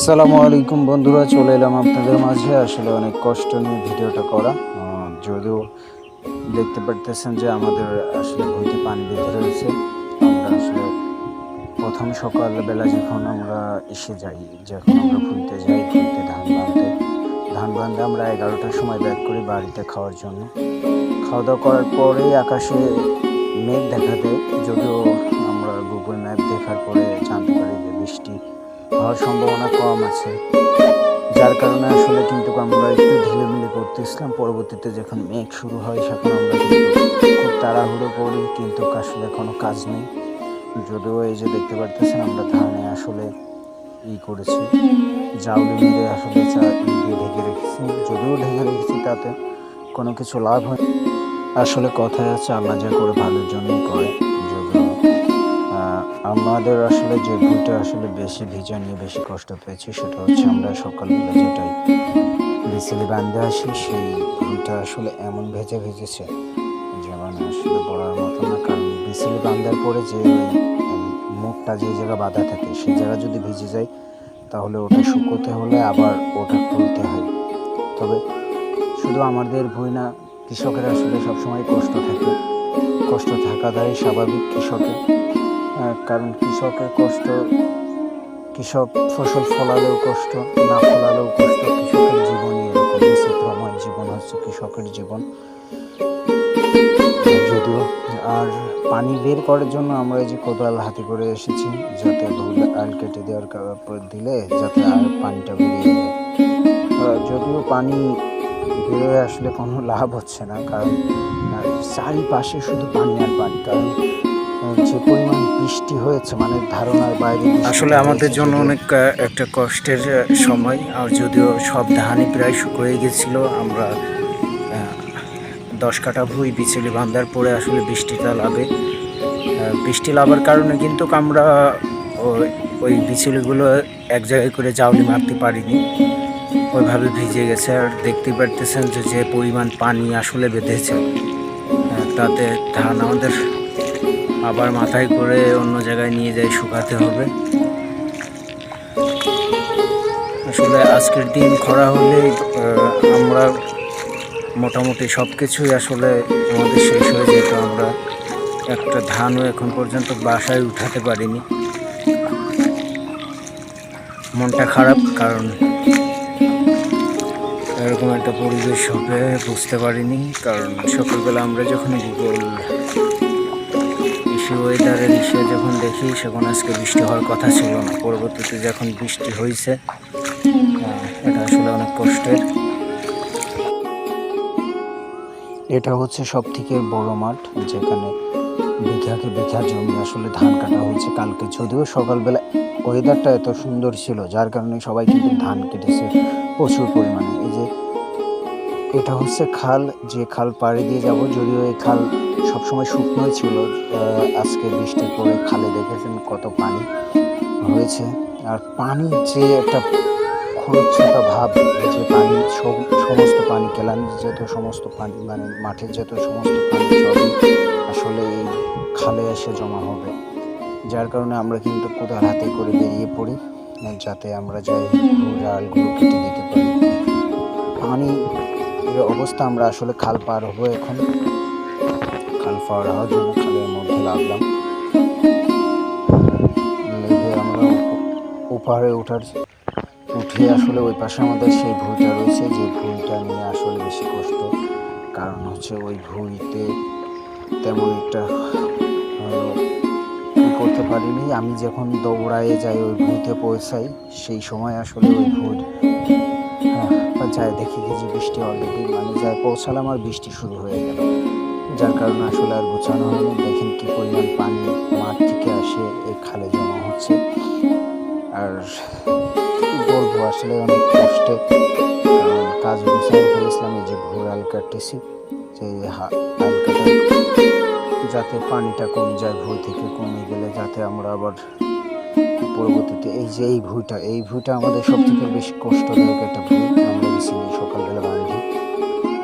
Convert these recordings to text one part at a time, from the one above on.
আসসালামু আলাইকুম বন্ধুরা, চলে এলাম আপনাদের মাঝে। আসলে অনেক কষ্ট নিয়ে ভিডিওটা করা। যদিও দেখতে পারতেছেন যে আমাদের আসলে ভুঁইতে পানি বেঁধে রয়েছে। আমরা আসলে প্রথম সকালবেলা যখন আমরা এসে যাই, যখন আমরা ভুঁইতে যাই, ভুঁইতে ধান বাঁধতে আমরা 11টার সময় ব্যাক করি বাড়িতে খাওয়ার জন্য। খাওয়া দাওয়া করার পরেই আকাশে মেঘ দেখা দেয়। যদিও আমরা গুগল ম্যাপ দেখার পরে জানতে পারি যে বৃষ্টি হওয়ার সম্ভাবনা কম আছে, যার কারণে আসলে কিন্তু আমরা একটু ঢিলেমিলে করতেছিলাম। পরবর্তীতে যখন মেঘ শুরু হয় তখন আমরা কিন্তু খুব তাড়াহুড়ো করি, কিন্তু আসলে কোনো কাজ নেই। যদিও এই যে দেখতে পারতেছেন আমরা ধানে আসলে করেছি, জাউলি মেরে আসলে দিয়ে ঢেকে রেখেছি। যদিও ঢেকে রেখেছি তাতে কোনো কিছু লাভ হয়। আসলে কথায় আছে, আল্লাহ যা করে ভালোর জন্যই করে। যদিও আমাদের আসলে যে ভুঁইটা আসলে বেশি ভিজা নিয়ে বেশি কষ্ট পেয়েছি, সেটা হচ্ছে আমরা সকালবেলা যেটাই বিচেলি বাঁধতে আসি, সেই ভুঁইটা আসলে এমন ভেজেছে যেমন আসলে বলার মতো না। কারণ বিচেলি বাঁধার পরে যে মুখটা যে জায়গা বাঁধা থাকে সেই জায়গা যদি ভিজে যায়, তাহলে ওটা শুকোতে হলে আবার ওটা খুলতে হয়। তবে শুধু আমাদের ভুঁই না, কৃষকের আসলে সবসময় কষ্ট থাকাটাই স্বাভাবিক কৃষকের। কারণ কৃষক ফসল ফলালেও কষ্ট, না ফলালেও কষ্ট। কৃষকের জীবনই এরকম, বিচিত্রময় জীবন হচ্ছে কৃষকের জীবন। যদিও আর পানি বের করার জন্য আমরা এই যে কোদাল হাতে করে এসেছি, যাতে আল কেটে দেওয়ার দিলে যাতে আর পানিটা বেরিয়ে যায়। যদিও পানি বেরোয় আসলে কোনো লাভ হচ্ছে না, কারণ চারিপাশে শুধু পানি আর পানি। কারণ যে পরিমাণ বৃষ্টি হয়েছে, মানে ধারণার বাইরে। আসলে আমাদের জন্য অনেক একটা কষ্টের সময়। আর যদিও সব ধানই প্রায় শুকিয়ে গেছিলো, আমরা 10 কাঠা ভুঁই বিচেলি বাঁধার পরে আসলে বৃষ্টি লাভার কারণে কিন্তু আমরা ওই বিচেলিগুলো এক জায়গায় করে জাউলি মারতে পারিনি, ওইভাবে ভিজে গেছে। আর দেখতে পারতেছেন যে পরিমাণ পানি আসলে বেঁধেছে, তাতে ধান আমাদের আবার মাথায় করে অন্য জায়গায় নিয়ে যাই শুকাতে হবে। আসলে আজকের দিন খরা হলে আমরা মোটামুটি সব কিছুই আসলে আমাদের শেষ হয়ে যেত। আমরা একটা ধানও এখন পর্যন্ত বাসায় উঠাতে পারিনি। মনটা খারাপ, কারণ এরকম একটা পরিবেশ হবে বুঝতে পারিনি। কারণ সকালবেলা আমরা যখন গুগল ওয়েদারের যখন দেখি, সেখানে আজকে বৃষ্টি হওয়ার কথা ছিল না। পরবর্তীতে যখন বৃষ্টি হয়েছে, এটা আসলে অনেক কষ্টের। এটা হচ্ছে সব থেকে বড় মাঠ, যেখানে বিঘা জমি আসলে ধান কাটা হয়েছে কালকে। যদিও সকালবেলা ওয়েদারটা এত সুন্দর ছিল, যার কারণে সবাই কিন্তু ধান কেটেছে প্রচুর পরিমাণে। এই যে এটা হচ্ছে খাল, যে খাল পাড়ি দিয়ে যাব। যদিও এই খাল সবসময় শুকনোই ছিল, আজকে বৃষ্টির পরে খালে দেখেছেন কত পানি হয়েছে। আর পানির যে একটা খরচ্ছতা ভাব, যে পানি সমস্ত পানি কেলানির যত সমস্ত পানি, মানে মাঠের যত সমস্ত পানি সবই আসলে এই খালে এসে জমা হবে। যার কারণে আমরা কিন্তু কোদাল হাতে করে বেরিয়ে পড়ি, যাতে আমরা যাই আলগুলো কেটে দিতে পারি। পানি অবস্থা আমরা আসলে খাল পার হবো এখন। খাল পার হওয়ার জন্য খালের মধ্যে লাগলাম, লেগে আমরা ওপারে উঠে আসলে ওই পাশে আমাদের সেই ভুঁইটা রয়েছে, যে ভুঁইটা নিয়ে আসলে বেশি কষ্ট। কারণ হচ্ছে ওই ভুঁইতে তেমন একটা করতে পারিনি। আমি যখন দৌড়ায়ে যাই ওই ভুঁইতে পৌঁছাই, সেই সময় আসলে ওই ভুঁই যায় দেখি যে বৃষ্টি অলরেডি, মানে যায় পৌঁছালাম আর বৃষ্টি শুরু হয়ে গেল, যার কারণে আসলে আর গোছানো হয়নি। দেখেন কি পরিমাণ পানি মাঠ থেকে আসে এই খালে জমা হচ্ছে। আর বলবো আসলে অনেক কষ্টে, কারণ কাজ গুছিয়ে ফেলেছিলাম। এই যে ভুঁই আল কাটতেছি, যে আল কাটা যাতে পানিটা কমে যায়, ভুঁই থেকে কমে গেলে যাতে আমরা আবার পরবর্তীতে এই ভুঁইটা আমাদের সব থেকে বেশি কষ্টদায়ক একটা ভুঁই। আমরা বিচেলি সকালবেলা বাঁধি,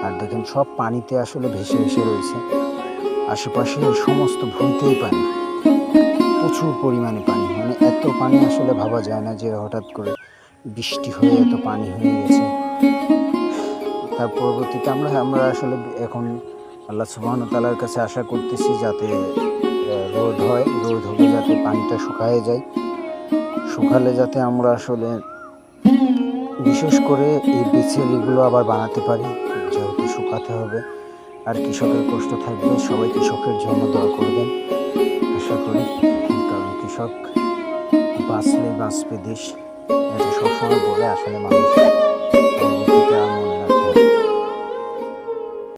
আর দেখেন সব পানিতে আসলে ভেসে রয়েছে। আশেপাশে সমস্ত ভুঁইতেই পানি, প্রচুর পরিমাণে পানি। মানে এত পানি আসলে ভাবা যায় না যে হঠাৎ করে বৃষ্টি হয়ে এত পানি হয়ে গেছে। তার পরবর্তীতে আমরা আসলে এখন আল্লাহ সুবহানাহু ওয়া তাআলার কাছে আশা করতেছি যাতে রোদ হয়, রোদ হলে যাতে পানিটা শুকায় যায়, শুকালে যাতে আমরা আসলে বিশেষ করে এই বিচেলিগুলো আবার বানাতে পারি, যেহেতু শুকাতে হবে। আর কৃষকের কষ্ট থাকবে, সবাই কৃষকের জন্য দোয়া করবেন আশা করি, কারণ কৃষক বাঁচলে বাঁচবে দেশ, এটা সবসময় বলে আসলে মানুষ পরবর্তীতে